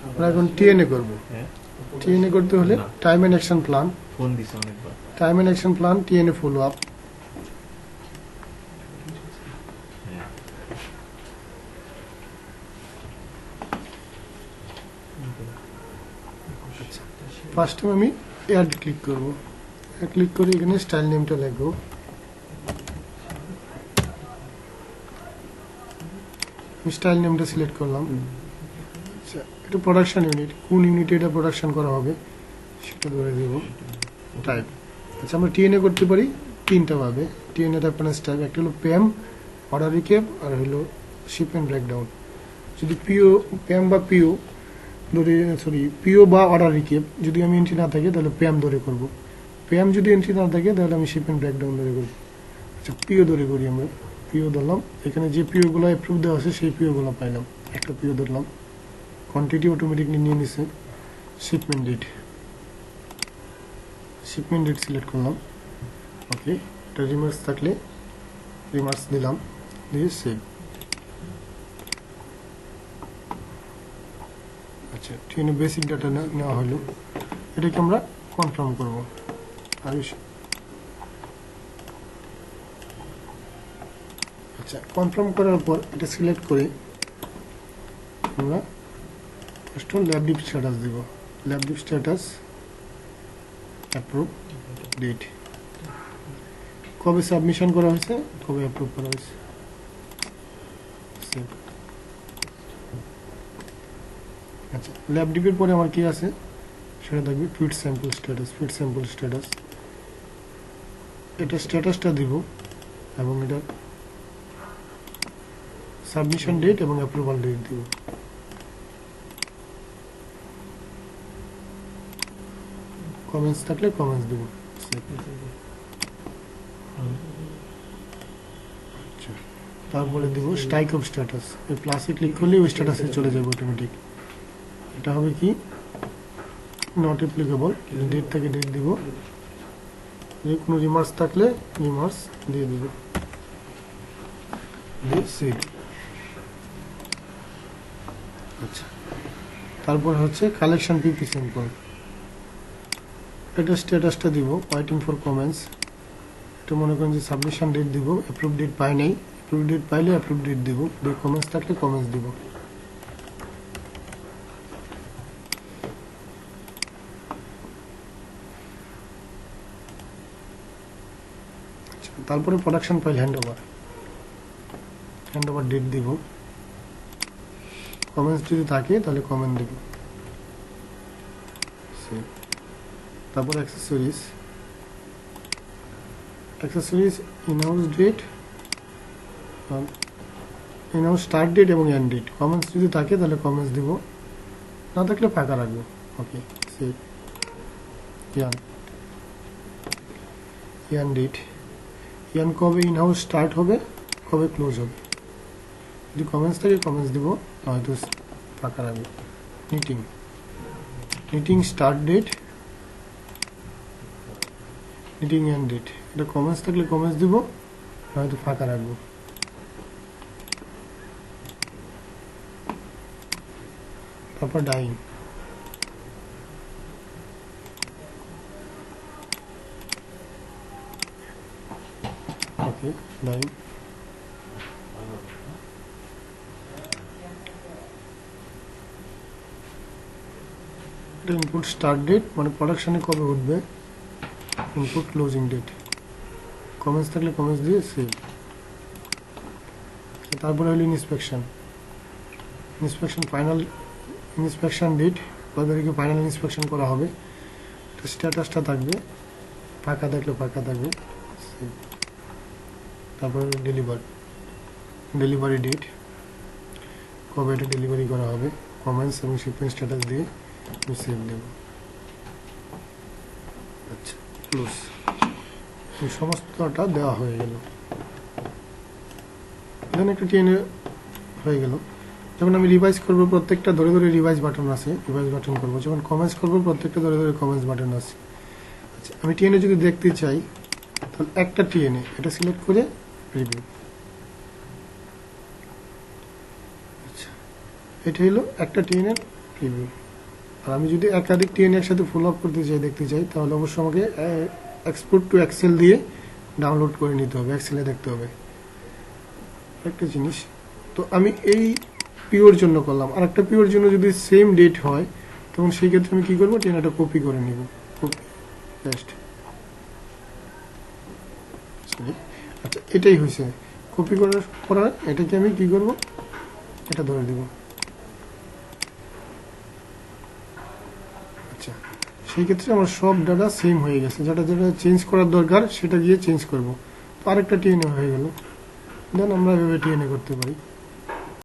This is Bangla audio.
আমরা এখন টিএনএ করব। টিএনএ করতে হলে time and action plan, time and action plan, TNA follow up. First time আমি অ্যাড ক্লিক করব, ক্লিক করে এখানে স্টাইল নেমটা লিখব। স্টাইল নেমটা সিলেক্ট করলাম। আচ্ছা, এটা প্রোডাকশন ইউনিট, কোন ইউনিটে এটা প্রোডাকশন করা হবে সেটা ধরে দেব। টাইপ, আচ্ছা আমরা টিএনএ করতে পারি তিনটা ভাবে। টিএনএ রেফারেন্স টাইপ, একটা হলো পিএম, অর্ডার রিক্যাপ, আর হলো শিপমেন্ট ব্রেকডাউন। যদি পিএম বা পিও ধরে, সরি পিও বা অর্ডার রিক্যাপ যদি আমি এন্ট্রি না থাকে তাহলে পিএম ধরে করব। পিএম যদি এন্ট্রি না থাকে তাহলে আমি শিপমেন্ট ব্রেকডাউন ধরে করব। আচ্ছা পিও ধরে করি, আমরা পিও ধরলাম। এখানে যে পিও গুলো অ্যাপ্রুভ দেওয়া আছে সেই পিও গুলো পাইলাম, একটা পিও ধরলাম। কোয়ান্টিটি অটোমেটিকলি নিয়ে নিছে। Shipment date, shipment date select করলাম। ওকে, এটা রিমার্কস থাকলে রিমার্কস দিলাম, দিয়ে সেভ। আচ্ছা টিএনএ বেসিক ডাটা নেওয়া হলো, এটাকে আমরা কনফার্ম করব। আচ্ছা কনফার্ম করার পর এটা সিলেক্ট করে আমরা ফার্স্ট ল্যাব ডিপ স্ট্যাটাস দেব। Lab dip status approve, date, কবে সাবমিশন করা হয়েছে, কবে অ্যাপ্রুভ করা হয়েছে, সেভ। আচ্ছা ল্যাব ডিপের পরে আমার কি আছে সেটা দেখবি fit sample status. Fit sample status, এটা স্ট্যাটাসটা দিব এবং এটা সাবমিশন ডেট এবং অ্যাপ্রুভাল ডেট দিব। কমেন্টস থাকলে কমেন্টস দিব। আচ্ছা তারপরে দিব স্ট্রাইক অফ স্ট্যাটাস। এই প্লাসে ক্লিক করলে ওই স্ট্যাটাসে চলে যাবে অটোমেটিক। এটা হবে কি নট অ্যাপ্লিকেবল, ডেট থেকে ডেট দিব। যে কোনো রিমার্কস থাকলে রিমার্কস দিয়ে দিব, দিয়ে সেভ। আচ্ছা তারপর হচ্ছে কালেকশন পিপি স্যাম্পল, এটা স্ট্যাটাসটা দিব ওয়েটিং ফর কমেন্টস। এটা মনে করেন যে সাবমিশন ডেট দিব, অ্যাপ্রুভ ডেট পাই নাই, অ্যাপ্রুভ ডেট পাইলে অ্যাপ্রুভ ডেট দিব, দিয়ে কমেন্টস থাকলে কমেন্টস দিব। তারপরে production file handover, handover date দিব, কমেন্টস যদি থাকে তাহলে কমেন্ট দেব। তারপর accessories, accessories in house date, in house start date এবং এন্ড ডেট। কমেন্টস যদি থাকে তাহলে কমেন্টস দিব, না থাকলে ফাঁকা রাখবো। Okay save. ইয়ান ডেট, ইয়ান কবে ইনহাউস স্টার্ট হবে, কবে ক্লোজ হবে। যদি কমেন্টস থাকে কমেন্টস দিব, হয়তো ফাঁকা রাখবো। Knitting, knitting start date, knitting end date. এটা কমেন্টস থাকলে কমেন্টস দিব, হয়তো ফাঁকা রাখবো। তারপর dyeing, okay dyeing. Input start date মানে প্রোডাকশনে কবে উঠবে, ইনপুট ক্লোজিং ডেট। কমেন্টস থাকলে কমেন্টস দিয়ে সেভ। তারপরে হলো inspection, inspection final, inspection date, কবে তারিখে ফাইনাল ইন্সপেকশন করা হবে। স্ট্যাটাসটা থাকবে, ফাঁকা থাকলে ফাঁকা থাকবে। তারপরে ডেলিভার, ডেলিভারি ডেট, কবে এটা ডেলিভারি করা হবে, কমেন্টস এবং শিপমেন্ট স্ট্যাটাস দিয়ে সেভ দেব। আচ্ছা ক্লোজ, এই সমস্তটা দেওয়া হয়ে গেল। এখানে একটা টিএনএ হয়ে গেল। যখন আমি রিভাইজ করবো প্রত্যেকটা ধরে ধরে রিভাইজ বাটন আছে, রিভাইজ বাটন করবো। যখন কমেন্টস করবো প্রত্যেকটা ধরে ধরে কমেন্টস বাটন আছে। আচ্ছা আমি টিএনএ যদি দেখতে চাই তাহলে একটা টিএনএ এটা সিলেক্ট করে রিভিউ, এটা হলো একটা টিএনএর প্রিভিউ। আর আমি যদি একাধিক টিএন একসাথে ফলো আপ করতে চাই, দেখতে চাই, তাহলে অবশ্যই আমাকে এক্সপোর্ট টু এক্সেল দিয়ে ডাউনলোড করে নিতে হবে, এক্সেলে দেখতে হবে। একটা জিনিস, তো আমি এই পিওর জন্য করলাম। আর একটা পিওর জন্য যদি সেম ডেট হয়, তখন সেই ক্ষেত্রে আমি কি করবো, টিএনএটা কপি করে নিব, কপি পেস্ট। আচ্ছা, এটাই হয়েছে কপি করার পর এটাকে আমি কি করব, এটা ধরে দেব। আচ্ছা, সেই ক্ষেত্রে আমার সব ডাটা সেম হয়ে গেছে। যেটা যেটা চেঞ্জ করার দরকার সেটা গিয়ে চেঞ্জ করব। তো আরেকটা টিএনএ হয়ে গেল। দেন আমরা এভাবে টিএনএ করতে পারি।